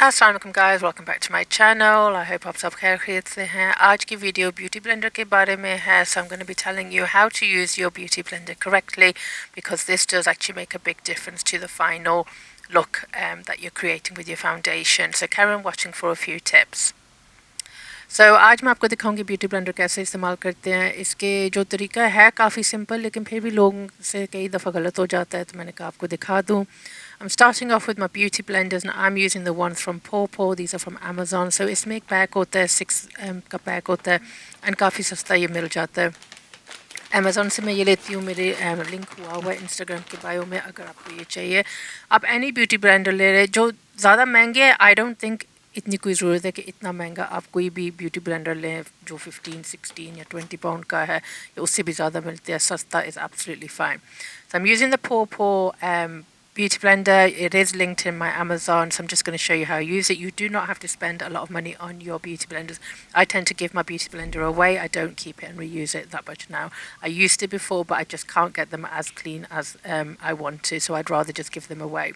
अस्सलाम वालेकुम guys, welcome back to my channel. I hope आप सब खैर खैरियत से हैं। आज की वीडियो ब्यूटी ब्लेंडर के बारे में है। So I am going to be telling you how to use your beauty blender correctly, because this does actually make a big difference to the final look that you're creating with your foundation. So carry on watching for a few tips. आज मैं आपको दिखाऊंगी beauty blender कैसे इस्तेमाल करते हैं। इसके जो तरीका है काफ़ी सिंपल, लेकिन फिर भी लोगों से कई दफ़ा गलत हो जाता है, तो मैंने कहा आपको दिखा दूँ। I'm starting off with my beauty blenders and I'm using the ones from Paw. These are from Amazon. So इसमें एक पैक होता है, 6 का पैक होता है एंड काफ़ी सस्ता ये मिल जाता है। अमेज़ॉन से मैं ये लेती हूँ, मेरे लिंक हुआ हुआ है इंस्टाग्राम के बायो में अगर आपको ये चाहिए। आप एनी ब्यूटी ब्लेंडर ले रहे जो ज़्यादा महंगे हैं, आई डोंट थिंक इतनी कोई ज़रूरत है कि इतना महंगा आप कोई भी ब्यूटी ब्लेंडर लें जो 15, 16 या 20 पाउंड का है या उससे भी ज़्यादा मिलते हैं। सस्ता is absolutely fine. So I am using the Paw beauty blender. It is linked in my Amazon, so I'm just going to show you how I use it. You do not have to spend a lot of money on your beauty blenders. I tend to give my beauty blender away. I don't keep it and reuse it that much now. I used to before, but I just can't get them as clean as I want to, so I'd rather just give them away.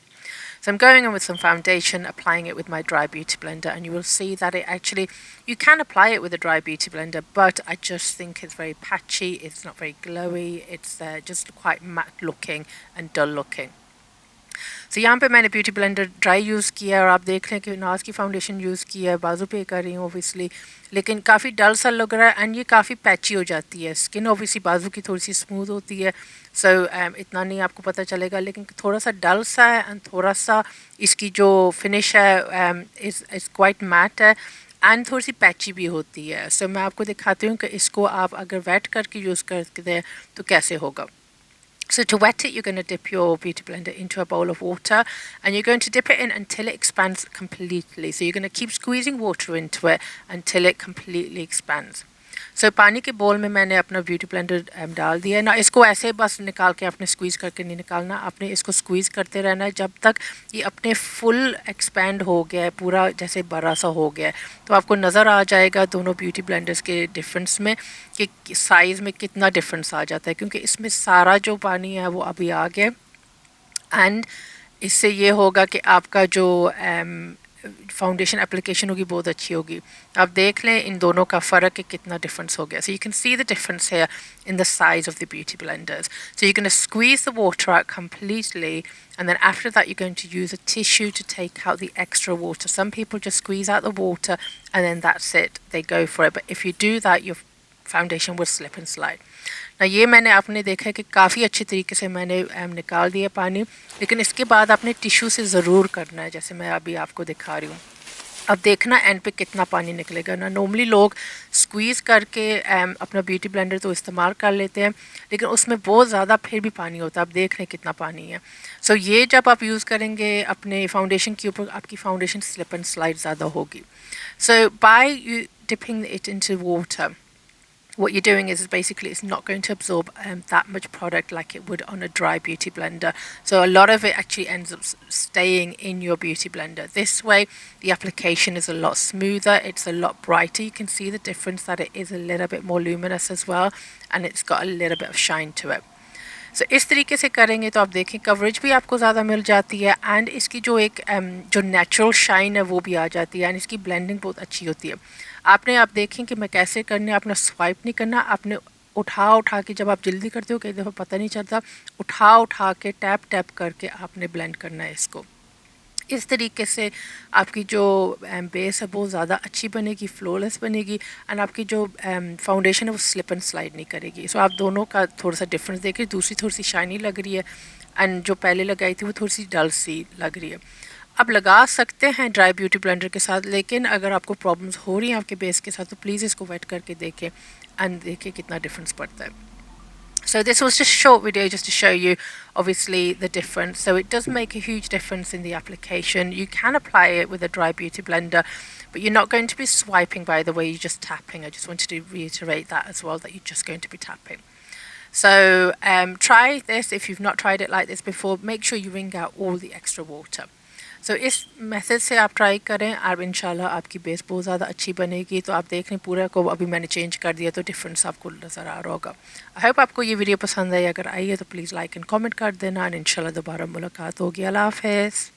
So I'm going in with some foundation, applying it with my dry beauty blender, and you will see that it actually, you can apply it with a dry beauty blender, but I just think it's very patchy, it's not very glowy, it's just quite matte looking and dull looking. तो यहाँ पे मैंने beauty blender dry use किया और आप देख रहे हैं कि नाज की फाउंडेशन यूज़ किया है, बाजू पे कर रही हूँ ओबियसली, लेकिन काफ़ी डल सा लग रहा है एंड ये काफ़ी पैची हो जाती है। स्किन ओबियसली बाजू की थोड़ी सी स्मूथ होती है, सो इतना नहीं आपको पता चलेगा, लेकिन थोड़ा सा डल सा है एंड थोड़ा सा इसकी जो फिनिश है इज़ क्वाइट मैट है एंड थोड़ी सी पैची भी होती है। सो मैं आपको दिखाती हूँ कि इसको आप अगर वेट करके यूज़ करते हैं तो कैसे होगा। So to wet it, you're going to dip your beauty blender into a bowl of water and you're going to dip it in until it expands completely. So you're going to keep squeezing water into it until it completely expands. So पानी के बोल में मैंने अपना beauty blender डाल दिया है ना। इसको ऐसे बस निकाल के आपने स्क्वीज़ करके नहीं निकालना, आपने इसको स्क्वीज़ करते रहना है जब तक ये अपने फुल एक्सपैंड हो गया है, पूरा जैसे बड़ा सा हो गया है। तो आपको नज़र आ जाएगा दोनों ब्यूटी ब्लेंडर्स के डिफरेंस में कि साइज़ में कितना डिफरेंस आ जाता है, क्योंकि इसमें सारा जो पानी है वो अभी आ गया एंड इससे ये होगा कि आपका जो फाउंडेशन एप्लीकेशन होगी बहुत अच्छी होगी। आप देख लें इन दोनों का फ़र्क है कितना डिफरेंस हो गया। So you can see the difference here in the size of the beauty blenders. So you can squeeze the water out completely, and then after that you're going to use a tissue to take out the extra water. Some people just squeeze out the water and then that's it, they go for it, but if you do that your foundation will slip and slide. ना ये मैंने आपने देखा है कि काफ़ी अच्छे तरीके से मैंने निकाल दिया पानी, लेकिन इसके बाद आपने टिश्यू से ज़रूर करना है, जैसे मैं अभी आपको दिखा रही हूँ। अब देखना एंड पे कितना पानी निकलेगा ना। नॉर्मली लोग स्क्वीज़ करके अपना ब्यूटी ब्लेंडर तो इस्तेमाल कर लेते हैं, लेकिन उसमें बहुत ज़्यादा फिर भी पानी होता है। आप देख रहे हैं कितना पानी है। सो ये जब आप यूज़ करेंगे अपने फाउंडेशन के ऊपर, आपकी फाउंडेशन स्लिप एंड स्लाइड ज़्यादा होगी। So by you dipping it into water, what you're doing is basically it's not going to absorb that much product like it would on a dry beauty blender. So a lot of it actually ends up staying in your beauty blender. This way the application is a lot smoother, it's a lot brighter. You can see the difference that it is a little bit more luminous as well, and it's got a little bit of shine to it. So इस तरीके से करेंगे तो आप देखें coverage भी आपको ज़्यादा मिल जाती है एंड इसकी जो एक जो नेचुरल शाइन है वो भी आ जाती है एंड इसकी ब्लेंडिंग बहुत अच्छी होती है। आपने आप देखें कि मैं कैसे करने, आपने स्वाइप नहीं करना, आपने उठा के, जब आप जल्दी करते हो कई दफ़ा पता नहीं चलता, उठा के टैप टैप करके आपने ब्लेंड करना है इसको। इस तरीके से आपकी जो बेस है बहुत ज़्यादा अच्छी बनेगी, फ्लॉलेस बनेगी एंड आपकी जो फाउंडेशन है वो स्लिप एंड स्लाइड नहीं करेगी। सो आप दोनों का थोड़ा सा डिफरेंस देखिए, दूसरी थोड़ी सी शाइनी लग रही है एंड जो पहले लगाई थी वो थोड़ी सी डल सी लग रही है। आप लगा सकते हैं ड्राई ब्यूटी ब्लेंडर के साथ, लेकिन अगर आपको प्रॉब्लम्स हो रही हैं आपके बेस के साथ तो प्लीज़ इसको वेट करके देखें एंड देखिए कितना डिफरेंस पड़ता है। So this was just a short video just to show you obviously the difference. So it does make a huge difference in the application. You can apply it with a dry beauty blender, but you're not going to be swiping, by the way, you're just tapping. I just wanted to reiterate that as well, that you're just going to be tapping. So try this if you've not tried it like this before. Make sure you wring out all the extra water. सो इस method से आप try करें और इंशाल्लाह आपकी base बहुत ज़्यादा अच्छी बनेगी। तो आप देख रहे हैं पूरा को अभी मैंने चेंज कर दिया तो डिफरेंस आपको नज़र आ रहा होगा। आई होप आपको ये वीडियो पसंद आई, अगर आई है तो प्लीज़ लाइक एंड कमेंट कर देना एंड इंशाल्लाह दोबारा मुलाकात होगी। अल्लाह हाफ़िज़।